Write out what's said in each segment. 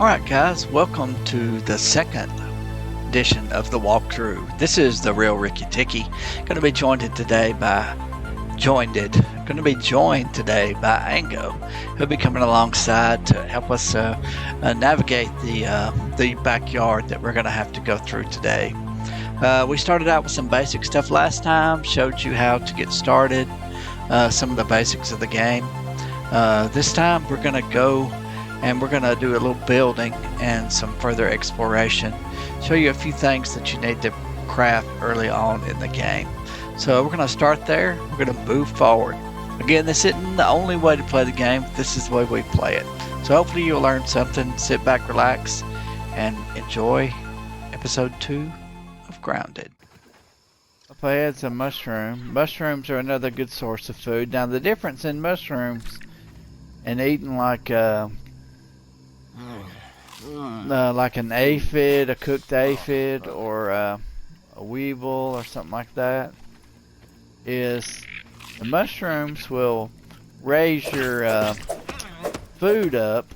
Alright guys, welcome to the second edition of the walkthrough. This is the real Ricky Ticky. Going to be joined today by Ango. He'll be coming alongside to help us navigate the backyard that we're going to have to go through today. We started out with some basic stuff last time, showed you how to get started, some of the basics of the game. This time we're going to go and we're going to do a little building and some further exploration. Show you a few things that you need to craft early on in the game. So we're going to start there. We're going to move forward. Again, this isn't the only way to play the game. This is the way we play it. So hopefully you'll learn something. Sit back, relax, and enjoy episode 2 of Grounded. Up ahead's a mushroom. Mushrooms are another good source of food. Now the difference in mushrooms and eating like an aphid, a cooked aphid, or a weevil or something like that, is the mushrooms will raise your food up,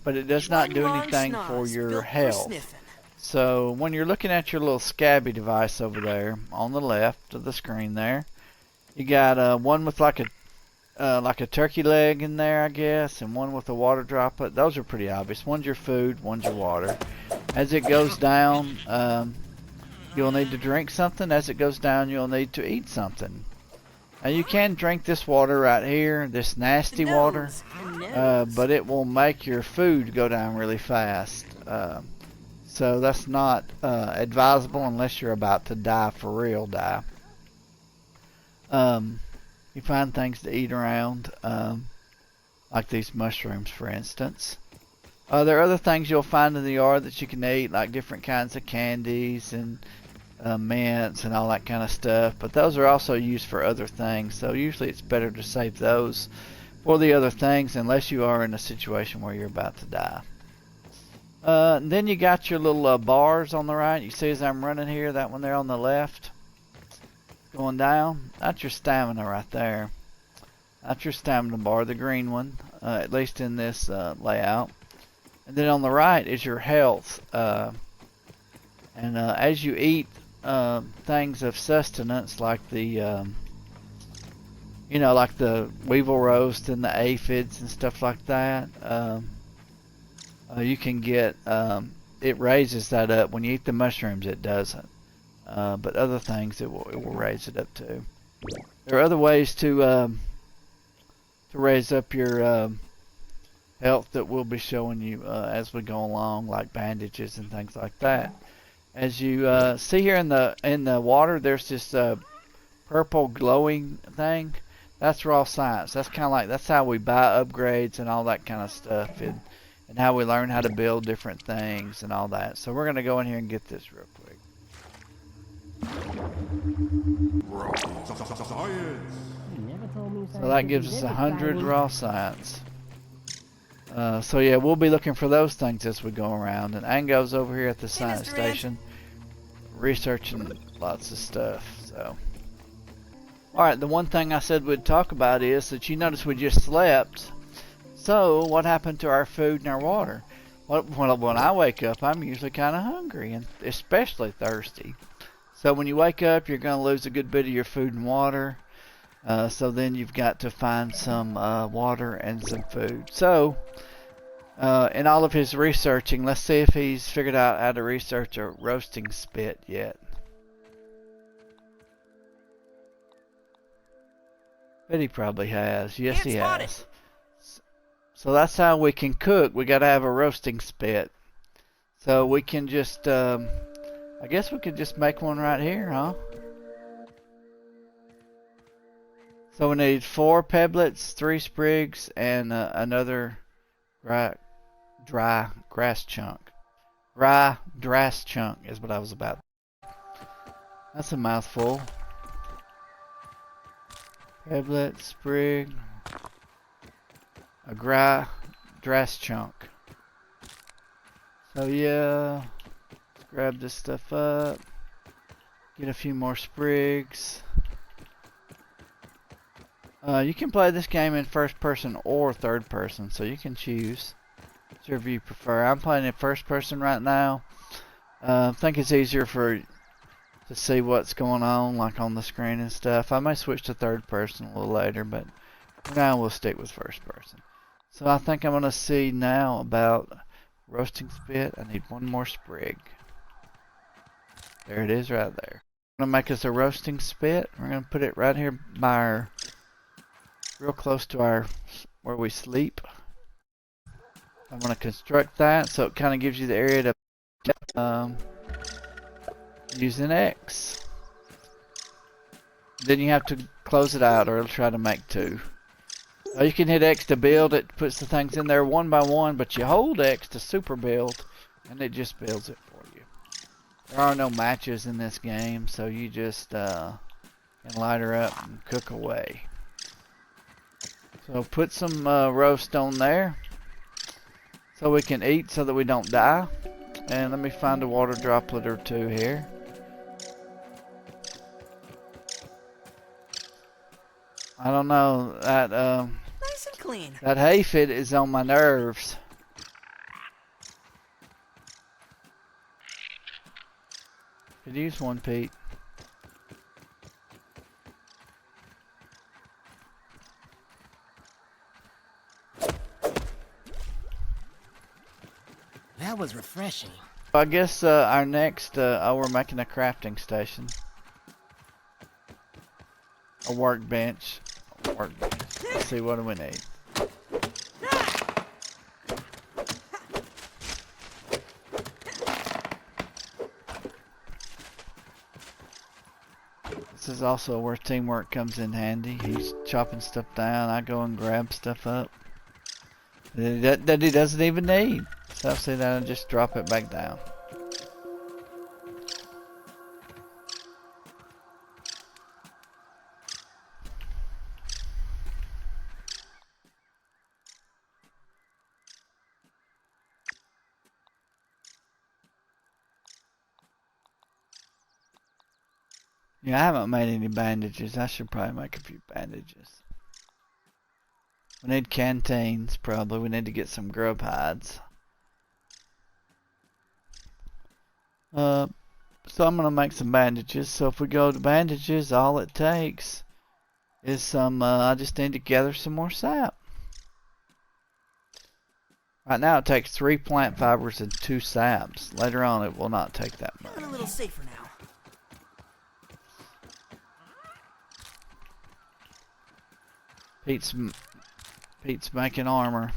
but it does not do anything for your health. So when you're looking at your little scabby device over there on the left of the screen there, you got one with like a turkey leg in there, I guess, and one with a water droplet. Those are pretty obvious. One's your food, one's your water. As it goes down, you'll need to drink something. As it goes down, you'll need to eat something. Now you can drink this water right here, this nasty water, but it will make your food go down really fast. So that's not advisable unless you're about to die, for real die. You find things to eat around, like these mushrooms, for instance. There are other things you'll find in the yard that you can eat, like different kinds of candies and mints and all that kind of stuff. But those are also used for other things, so usually it's better to save those for the other things unless you are in a situation where you're about to die. Then you got your little bars on the right. You see as I'm running here, that one there on the left, going down, that's your stamina right there. That's your stamina bar, the green one, at least in this layout. And then on the right is your health. As you eat things of sustenance, like the like the weevil roast and the aphids and stuff like that, you can get, it raises that up. When you eat the mushrooms, it doesn't. But other things, it will raise it up too. There are other ways to raise up your health that we'll be showing you as we go along, like bandages and things like that. As you see here in the water, there's this purple glowing thing. That's raw science. That's kind of like, that's how we buy upgrades and all that kind of stuff, and how we learn how to build different things and all that. So we're gonna go in here and get this real quick. So that gives us 100 raw science. So yeah, we'll be looking for those things as we go around. And Ango's over here at the science station researching lots of stuff. So, alright, the one thing I said we'd talk about is that you notice we just slept. So what happened to our food and our water? When I wake up, I'm usually kind of hungry, and especially thirsty. So when you wake up, you're going to lose a good bit of your food and water. So then you've got to find some water and some food. So in all of his researching, let's see if he's figured out how to research a roasting spit yet. But he probably has. Yes, he has. So that's how we can cook. We got to have a roasting spit. So we can just, I guess we could just make one right here, huh? So we need 4 pebblets, 3 sprigs, and another dry grass chunk. Dry grass chunk is what I was about. That's a mouthful. Pebblet, sprig, a grass chunk. So yeah, let's grab this stuff up. Get a few more sprigs. You can play this game in first person or third person, so you can choose. Whichever you prefer. I'm playing in first person right now. I think it's easier to see what's going on, like on the screen and stuff. I may switch to third person a little later, but for now we'll stick with first person. So I think I'm going to see now about roasting spit. I need one more sprig. There it is right there. I'm going to make us a roasting spit. We're going to put it right here by our, real close to our, where we sleep. I'm going to construct that so it kind of gives you the area to use an X. Then you have to close it out or it'll try to make two. You can hit X to build. It puts the things in there one by one, but you hold X to super build and it just builds it for you. There are no matches in this game, so you just can light her up and cook away. So put some roast on there so we can eat so that we don't die. And let me find a water droplet or two here. I don't know, that nice and clean. That aphid is on my nerves. Could use one, Pete. That was refreshing. I guess our next, we're making a crafting station. A workbench. Let's see, what do we need? This is also where teamwork comes in handy. He's chopping stuff down. I go and grab stuff up that he doesn't even need. So I'll see that and just drop it back down. Yeah, I haven't made any bandages. I should probably make a few bandages. We need canteens, probably. We need to get some grub hides. So I'm going to make some bandages. So if we go to bandages, all it takes is some, I just need to gather some more sap. Right now it takes 3 plant fibers and 2 saps. Later on it will not take that much. Feeling a little safer now. Pete's making armor.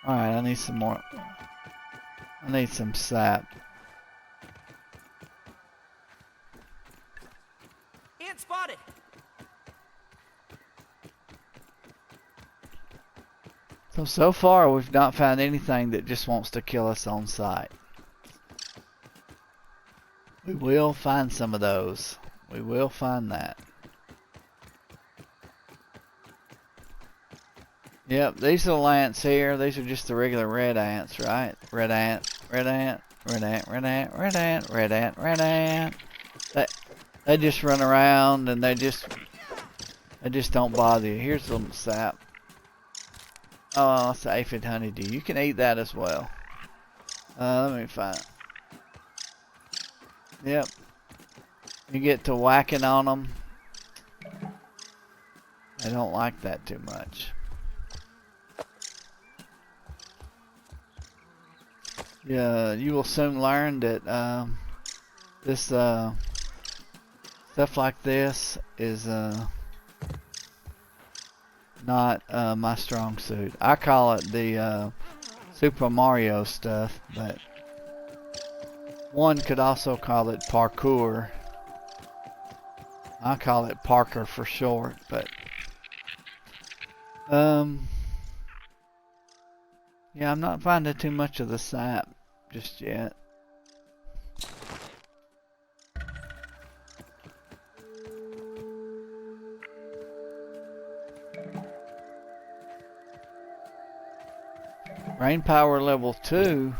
Alright, I need some more. I need some sap. Ant spotted. So far we've not found anything that just wants to kill us on sight. We will find some of those. We will find that. Yep, these little ants here, these are just the regular red ants, right? Red ant, red ant, red ant, red ant, red ant, red ant, red ant. They just run around and they just don't bother you. Here's some sap. Oh, it's the aphid honeydew. You can eat that as well. Let me find it. Yep. You get to whacking on them. I don't like that too much. Yeah, you will soon learn that this stuff like this is not my strong suit. I call it the Super Mario stuff, but one could also call it parkour. I call it Parker for short, but yeah, I'm not finding too much of the sap just yet. Brain power level 2.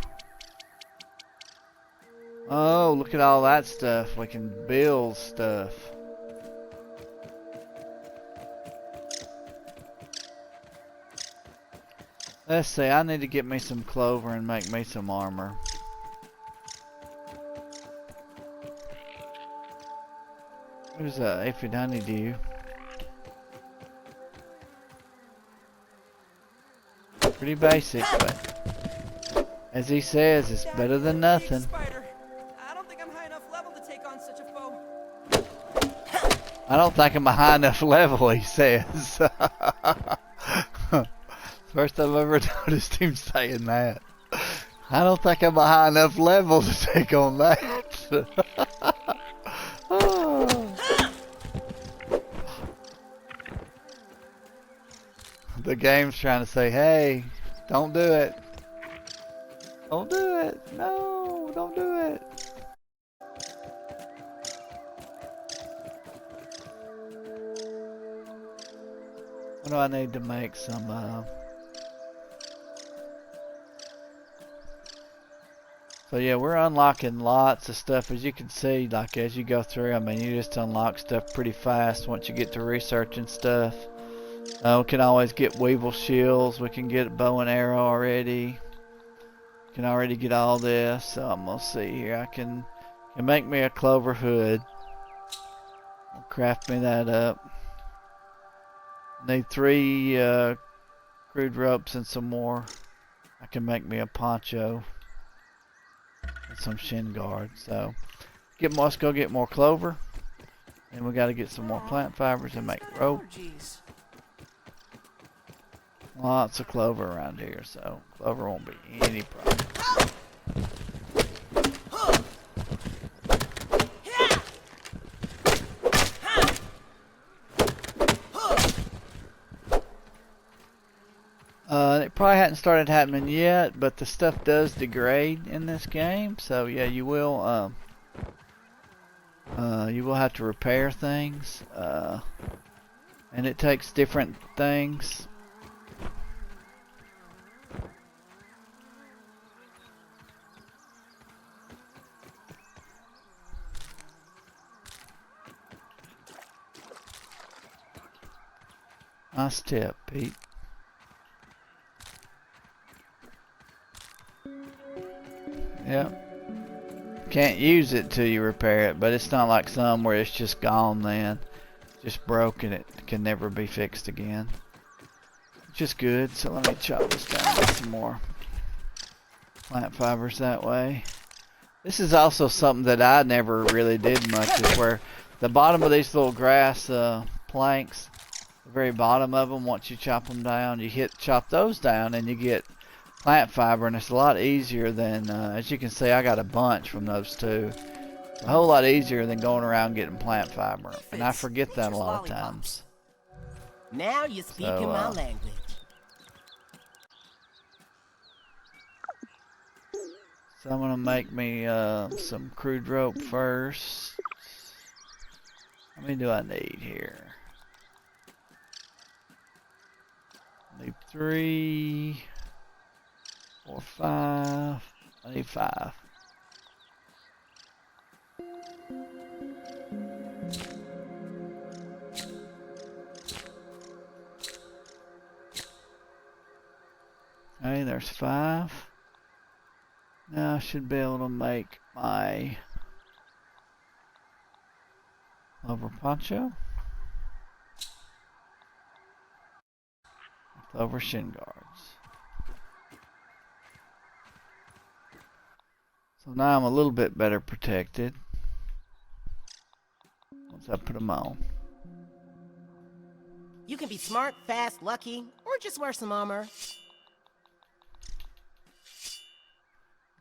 Oh, look at all that stuff. We can build stuff. Let's see, I need to get me some clover and make me some armor. Who's that aphid honeydew? Pretty basic, but as he says, it's better than nothing. Spider. I don't think I'm high enough level to take on such a foe. I don't think I'm a high enough level, he says. First I've ever noticed him saying that. I don't think I'm a high enough level to take on that. Oh. The game's trying to say, hey, don't do it. Don't do it. No, don't do it. What do I need to make some, So yeah, we're unlocking lots of stuff, as you can see, like as you go through. I mean, you just unlock stuff pretty fast once you get to researching stuff. We can always get Weevil shields. We can get a bow and arrow already. Can already get all this. So I'm gonna see here. I can make me a clover hood. I'll craft me that up. Need 3 crude ropes and some more. I can make me a poncho and some shin guard. So let's go get more clover, and we got to get some more plant fibers and make rope. Lots of clover around here, so clover won't be any problem. It probably hadn't started happening yet, but the stuff does degrade in this game, so yeah, you will have to repair things, and it takes different things. Nice tip, Pete. Yep. Can't use it till you repair it, but it's not like some where it's just gone then. Just broken, it can never be fixed again. Which is good, so let me chop this down with some more plant fibers that way. This is also something that I never really did much, is where the bottom of these little grass planks, the very bottom of them, once you chop them down, you chop those down and you get plant fiber, and it's a lot easier than, as you can see, I got a bunch from those two. It's a whole lot easier than going around getting plant fiber, and I forget that a lot of times. Now you speak in my language. So I'm gonna make me some crude rope first. How many do I need here? I need 3, 4, 5. I need 5. Okay, there's 5. Now I should be able to make my clover poncho. Clover shin guards. So now I'm a little bit better protected once I put them on. You can be smart, fast, lucky, or just wear some armor.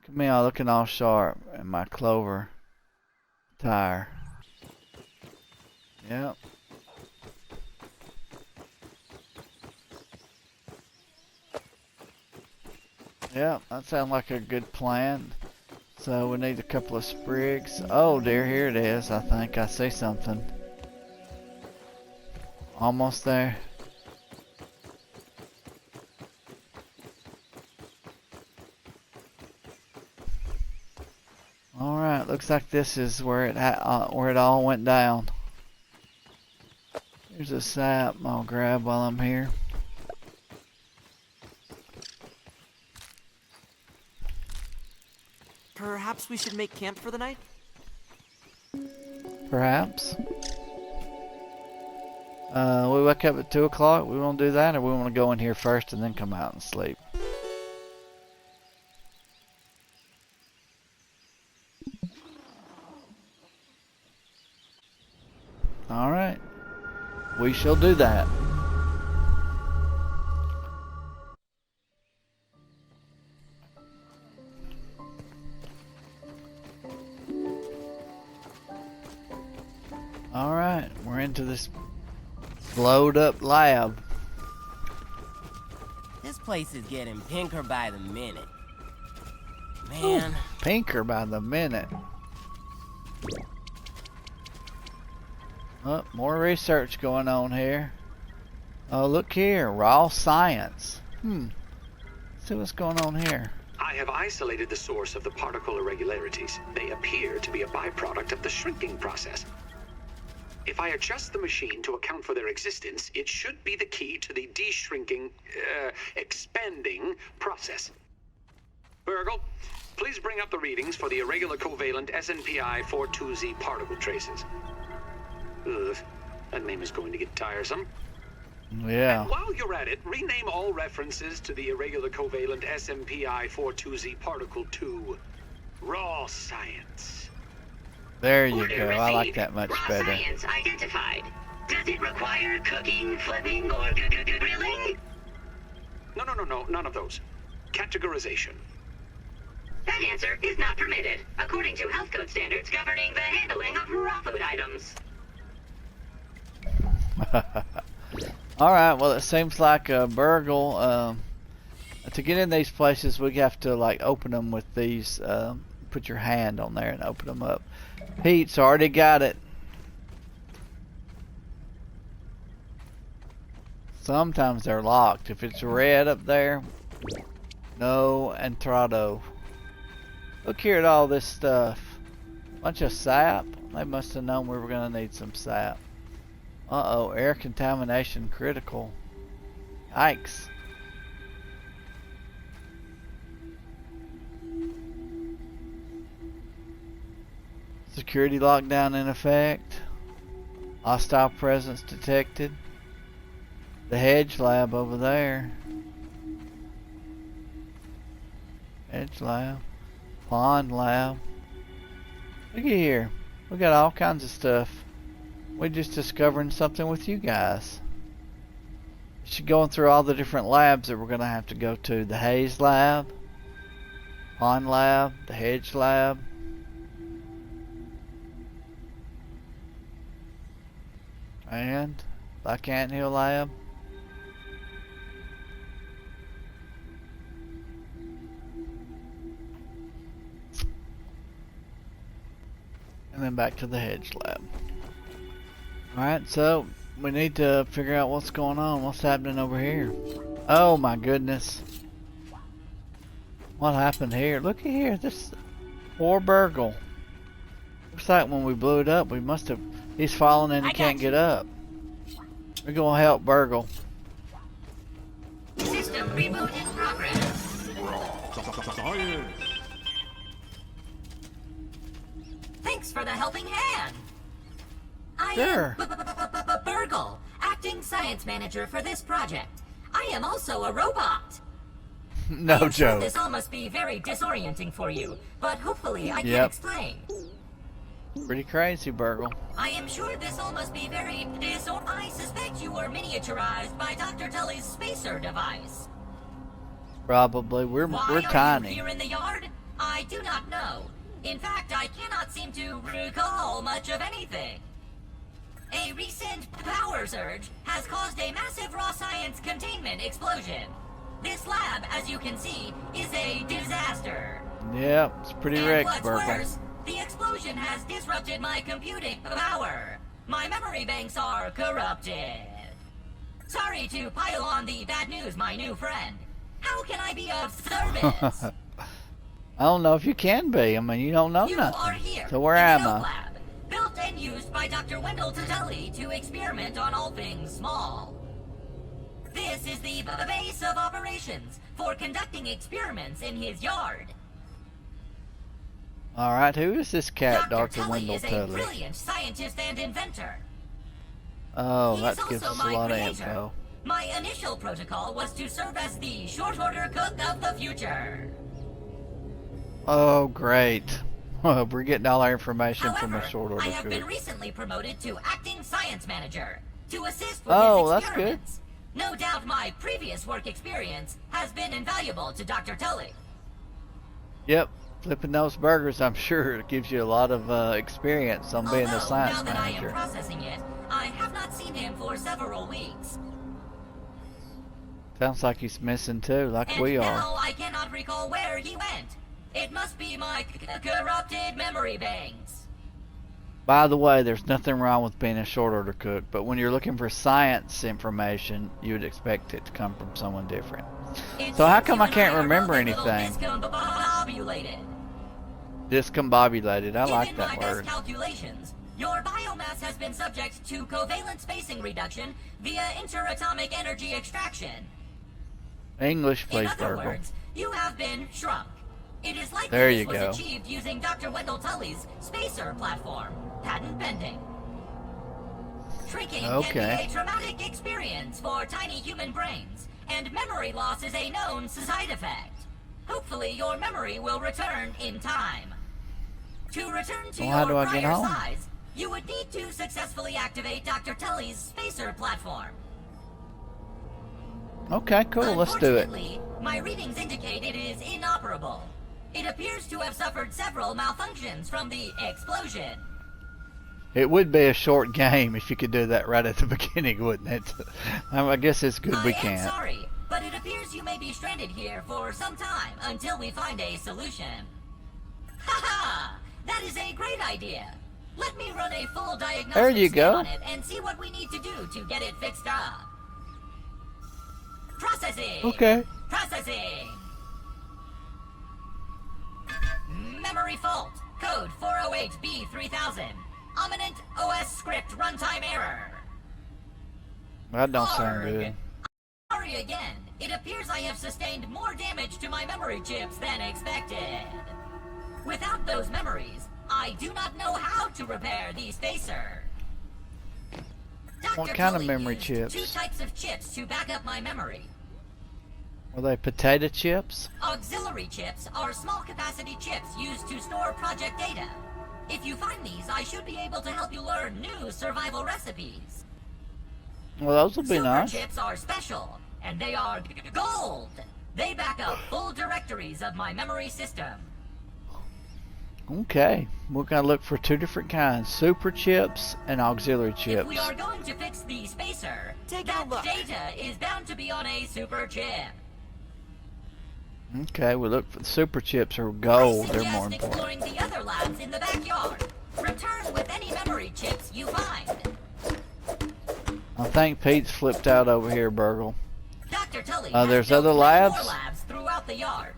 Look at me all looking all sharp in my clover attire. Yep. Yep, that sounds like a good plan. So we need a couple of sprigs. Oh dear, here it is. I think I see something. Almost there. Alright, looks like this is where it all went down. Here's a sap I'll grab while I'm here. Perhaps we should make camp for the night? Perhaps. We wake up at 2 o'clock. We want to do that, or we want to go in here first and then come out and sleep? Alright. We shall do that. Alright, we're into this blowed up lab. This place is getting pinker by the minute. Man. Ooh, pinker by the minute. Oh, more research going on here. Oh, look here, raw science. Let's see what's going on here. I have isolated the source of the particle irregularities. They appear to be a byproduct of the shrinking process. If I adjust the machine to account for their existence, it should be the key to the de-shrinking, expanding process. BURGL, please bring up the readings for the irregular covalent SNPI 42Z particle traces. Ugh, that name is going to get tiresome. Yeah. And while you're at it, rename all references to the irregular covalent SNPI 42Z particle to raw science. There you go. I like that much raw better. Science identified. Does it require cooking, flipping, or grilling? No, none of those. Categorization. That answer is not permitted, according to health code standards governing the handling of raw food items. Alright, well it seems like BURGL, to get in these places we have to like open them with these, put your hand on there and open them up. Pete's already got it. Sometimes they're locked. If it's red up there, no entrado. Look here at all this stuff. Bunch of sap. They must have known we were gonna need some sap. Uh-oh, air contamination critical. Yikes. Security lockdown in effect. Hostile presence detected. The hedge lab over there. Hedge lab. Pond lab. Look at here. We got all kinds of stuff. We're just discovering something with you guys. She's going through all the different labs that we're going to have to go to. The haze lab. Pond lab. The hedge lab. And Black Anthill lab. And then back to the hedge lab. Alright, so we need to figure out what's going on. What's happening over here? Oh my goodness. What happened here? Look at here. This poor BURGL. Looks like when we blew it up, we must have... He's falling and he can't get up. We're gonna help BURGL. System reboot in progress. Thanks for the helping hand. I Sure. am BURGL, acting science manager for this project. I am also a robot. No I'm sure joke. this all must be very disorienting for you, but hopefully I can Yep. explain. Pretty crazy, BURGL. I am sure this all must be very I suspect you were miniaturized by Dr. Tully's spacer device. Probably. We're Why are tiny. you here in the yard? I do not know. In fact, I cannot seem to recall much of anything. A recent power surge has caused a massive raw science containment explosion. This lab, as you can see, is a disaster. Yep, it's pretty And wrecked, what's BURGL. worse, the explosion has disrupted my computing power. My memory banks are corrupted. Sorry to pile on the bad news, my new friend. How can I be of service? I don't know if you can be. I mean, you don't know You are nothing. here. So where in am the I? Oak Lab, built and used by Dr. Wendell Tuteli to experiment on all things small. This is the base of operations for conducting experiments in his yard. Alright, who is this cat, Dr. Dr. Tully Wendell is a Tully? brilliant scientist and inventor. Oh, He that is gives also us a my lot of creator. info. My initial protocol was to serve as the short order cook of the future. Oh, great. We're getting all our information from However, a short order I have been cook. recently promoted to acting science manager to assist with Oh, his that's good. experiments. No doubt my previous work experience has been invaluable to Dr. Tully. Yep, flipping those burgers, I'm sure it gives you a lot of experience on being Although, a science now that I am manager. processing it, I have not seen him for several weeks. Sounds like he's missing too, like And we now are. I cannot recall where he went. It must be my corrupted memory banks. By the way, there's nothing wrong with being a short order cook, but when you're looking for science information, you would expect it to come from someone different. It So how seems come you I and can't are remember both a little anything? discombobulated. Discombobulated, I like Given that my word. best calculations, your biomass has been subject to covalent spacing reduction via interatomic energy extraction. English, In please, other BURGL. words, you have been shrunk. It is likely There this you was go. achieved using Dr. Wendell Tully's spacer platform, patent pending. Shrinking can Okay. be a traumatic experience for tiny human brains, and memory loss is a known side effect. Hopefully your memory will return in time. To return to Well, how your do I get prior home? size, you would need to successfully activate Dr. Tully's spacer platform. Okay, cool, let's do it. Unfortunately, my readings indicate it is inoperable. It appears to have suffered several malfunctions from the explosion. It would be a short game if you could do that right at the beginning, wouldn't it? I guess it's good we I am can't. sorry, but it appears you may be stranded here for some time until we find a solution. Haha! That is a great idea. Let me run a full diagnostic There you scan go. on it and see what we need to do to get it fixed up. Processing! Okay. Processing! Memory fault. Code 408B3000. Ominent OS script runtime error. That don't sound Arg. good. Sorry again. It appears I have sustained more damage to my memory chips than expected. Without those memories, I do not know how to repair the spacer. What Dr. kind of Tully memory used chips? Two types of chips to back up my memory. Were they potato chips? Auxiliary chips are small capacity chips used to store project data. If you find these, I should be able to help you learn new survival recipes. Well, those will be Super nice. chips are special, and they are gold. They back up full directories of my memory system. Okay, we're gonna look for two different kinds: super chips and auxiliary If chips. we are going to fix the spacer, Take that a look. data is bound to be on a super chip. Okay, we look for the super chips are I gold. They're suggest more important. exploring the other labs in the backyard. Return with any memory chips you find. I think Pete's flipped out over here, BURGL. Dr. Tully There's has built other many labs? more labs throughout the yard.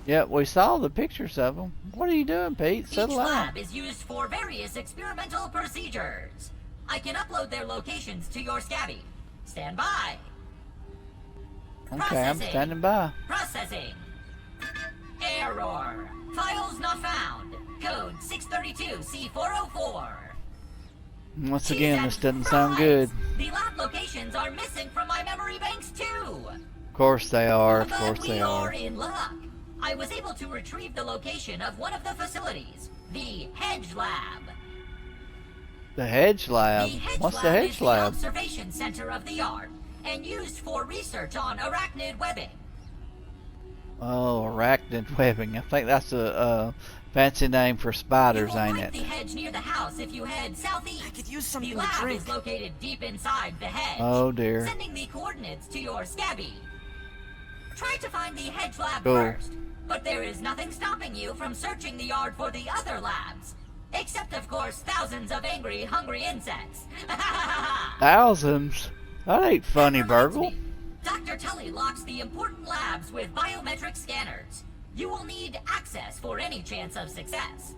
Yep, we saw the pictures of them. What are you doing, Pete? Each Settle down. lab is used for various experimental procedures. I can upload their locations to your Scabby. Stand by. Okay, I'm Processing. standing by. Processing. Error. Files not found. Code 632C404. Once again, this Jesus doesn't sound Christ. good. The lab locations are missing from my memory banks too. Of course they are. Of But course we they are are. in luck. I was able to retrieve the location of one of the facilities, the Hedge Lab. The hedge lab. The Hedge What's Lab the is hedge the lab? observation center of the yard and used for research on arachnid webbing. Oh, arachnid webbing. I think that's a fancy name for You spiders, will ain't find it? the hedge near the house if you head southeast. I could use The something to lab drink. is located deep inside the hedge. Oh dear. Sending the coordinates to your Scabby. Try to find the hedge lab Cool. first, but there is nothing stopping you from searching the yard for the other labs. Except, of course, thousands of angry, hungry insects. Thousands? That ain't funny, That reminds BURGL. me, Dr. Tully locks the important labs with biometric scanners. You will need access for any chance of success.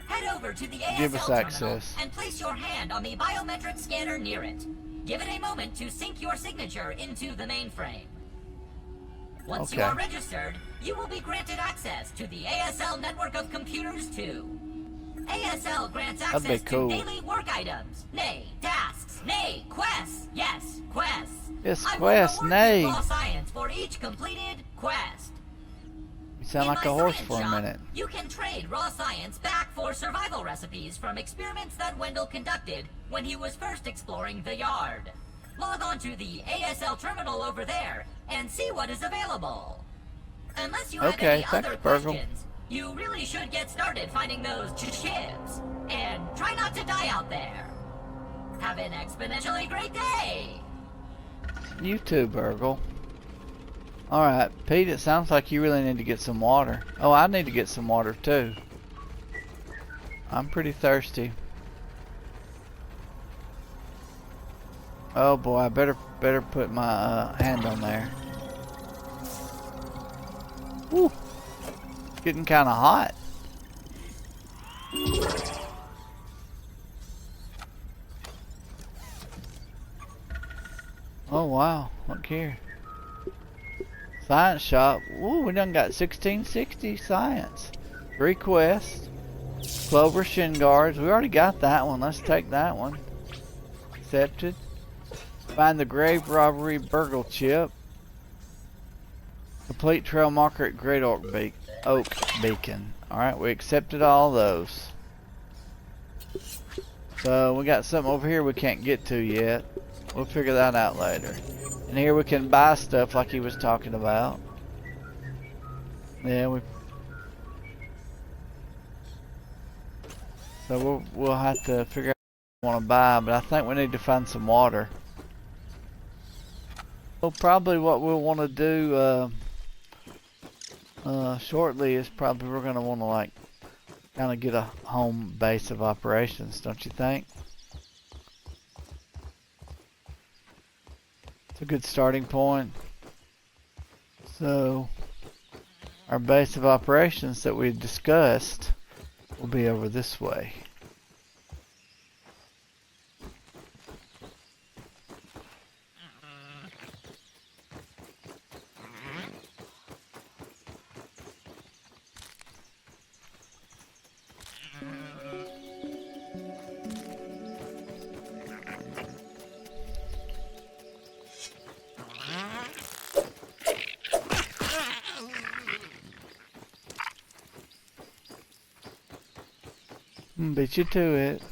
Head over to the ASL Give us terminal access. and place your hand on the biometric scanner near it. Give it a moment to sync your signature into the mainframe. Once you Okay. are registered, you will be granted access to the ASL network of computers too. ASL grants That'd be access cool. to daily work items, nay, tasks, nay, quests. Yes, quests. Yes, I quest, will reward nay. you raw science for each completed quest. You sound In like my a horse science for a shop, minute. you can trade raw science back for survival recipes from experiments that Wendell conducted when he was first exploring the yard. Log on to the ASL terminal over there and see what is available. Unless you have Okay, any thanks, other BURGL. questions, you really should get started finding those ships. And try not to die out there. Have an exponentially great day! You too, BURGL. Alright, Pete, it sounds like you really need to get some water. Oh, I need to get some water too. I'm pretty thirsty. Oh boy, I better put my hand on there. Woo! It's getting kind of hot. Oh wow, look here. Science shop. Ooh, we done got 1660 science. 3 quests. Clover shin guards. We already got that one. Let's take that one. Accepted. Find the grave robbery BURGL chip. Complete trail marker at Great Oak Beacon. Alright, we accepted all those. So we got something over here we can't get to yet. We'll figure that out later. And here we can buy stuff like he was talking about. Yeah, so we'll have to figure out what we want to buy, but I think we need to find some water. Well, probably what we'll want to do shortly is probably we're going to want to like kind of get a home base of operations, don't you think? It's a good starting point. So our base of operations that we discussed will be over this way. Beat you to it.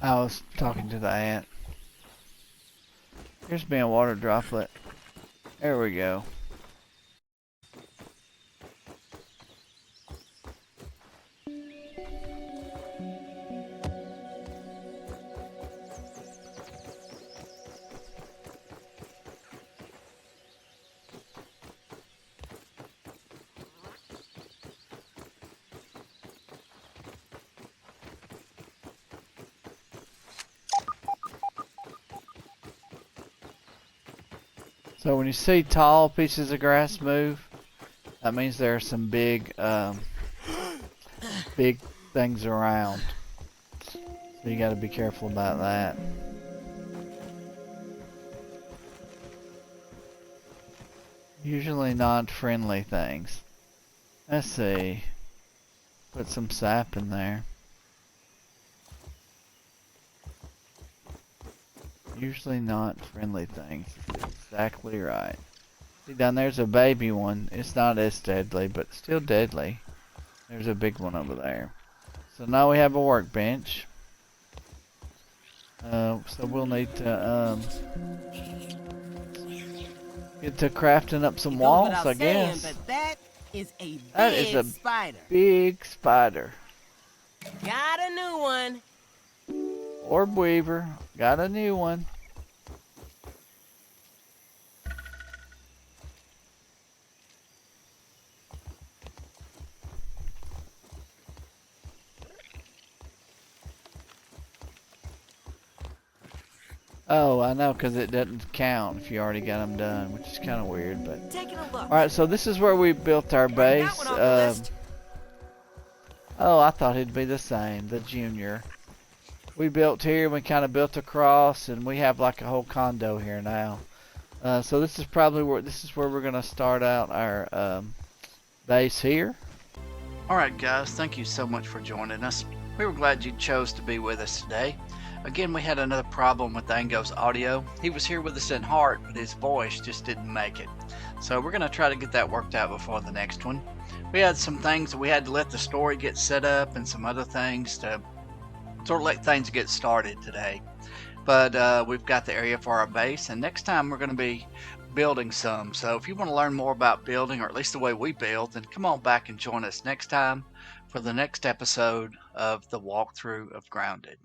I was talking to the ant. Here's me a water droplet. There we go. So when you see tall pieces of grass move, that means there are some big big things around. So you got to be careful about that. Usually not friendly things. Let's see. Put some sap in there. Usually not friendly things. Exactly right. See, down there's a baby one. It's not as deadly, but still deadly. There's a big one over there. So now we have a workbench. So we'll need to get to crafting up some walls, I guess. Saying, but that is a That is a spider. big spider. Got a new one. Orb weaver. Got a new one. Oh, I know, because it doesn't count if you already got them done, which is kind of weird, but... Taking a look. Alright, so this is where we built our base. That one off the list. Oh, I thought it'd be the same, the junior. We built here, we kind of built across, and we have like a whole condo here now. So this is probably where we're gonna start out our base here. Alright guys, thank you so much for joining us. We were glad you chose to be with us today. Again, we had another problem with Ango's audio. He was here with us in heart, but his voice just didn't make it. So we're going to try to get that worked out before the next one. We had some things that we had to let the story get set up and some other things to sort of let things get started today. But we've got the area for our base, and next time we're going to be building some. So if you want to learn more about building, or at least the way we build, then come on back and join us next time for the next episode of the walkthrough of Grounded.